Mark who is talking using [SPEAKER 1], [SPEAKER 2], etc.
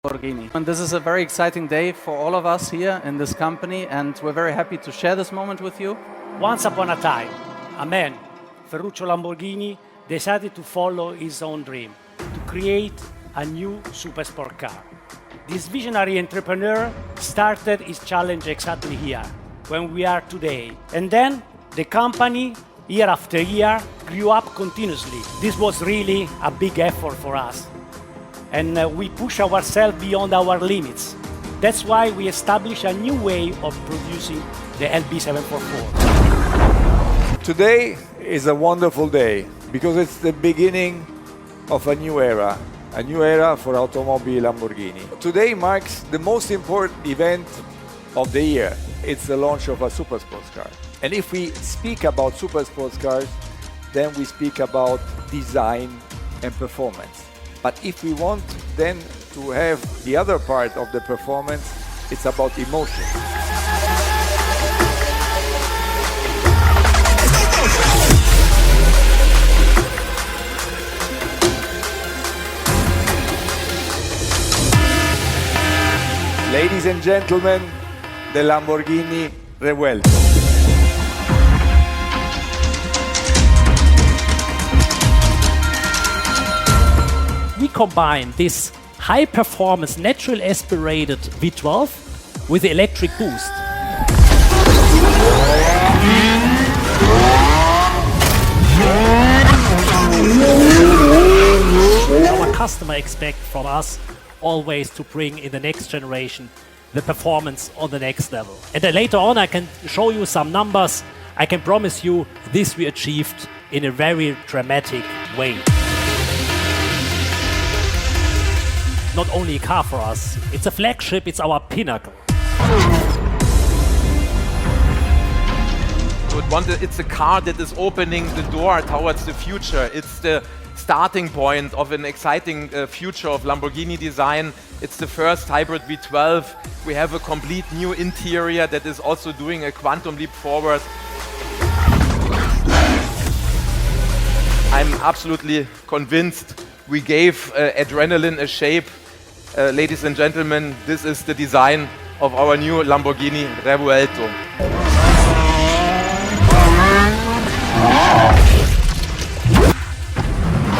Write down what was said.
[SPEAKER 1] Lamborghini. And this is a very exciting day for all of us here in this company, and we're very happy to share this moment with you.
[SPEAKER 2] Once upon a time, a man, Ferruccio Lamborghini, decided to follow his own dream, to create a new supersport car. This visionary entrepreneur started his challenge exactly here, when we are today. And then the company, year after year, grew up continuously. This was really a big effort for us. And we push ourselves beyond our limits. That's why we established a new way of producing the LB744.
[SPEAKER 3] Today is a wonderful day because it's the beginning of a new era for Automobili Lamborghini. Today marks the most important event of the year. It's the launch of a supersports car. And if we speak about supersports cars, then we speak about design and performance. But if we want then to have the other part of the performance, it's about emotion. Ladies and gentlemen, the Lamborghini Revuelto.
[SPEAKER 4] We combine this high-performance, natural aspirated V12 with the electric boost. Our customer expect from us always to bring in the next generation the performance on the next level. And then later on I can show you some numbers. I can promise you this we achieved in a very dramatic way. Not only a car for us, it's a flagship, it's our pinnacle.
[SPEAKER 5] It's a car that is opening the door towards the future. It's the starting point of an exciting future of Lamborghini design. It's the first hybrid V12. We have a complete new interior that is also doing a quantum leap forward. I'm absolutely convinced we gave adrenaline a shape. Ladies and gentlemen, this is the design of our new Lamborghini Revuelto.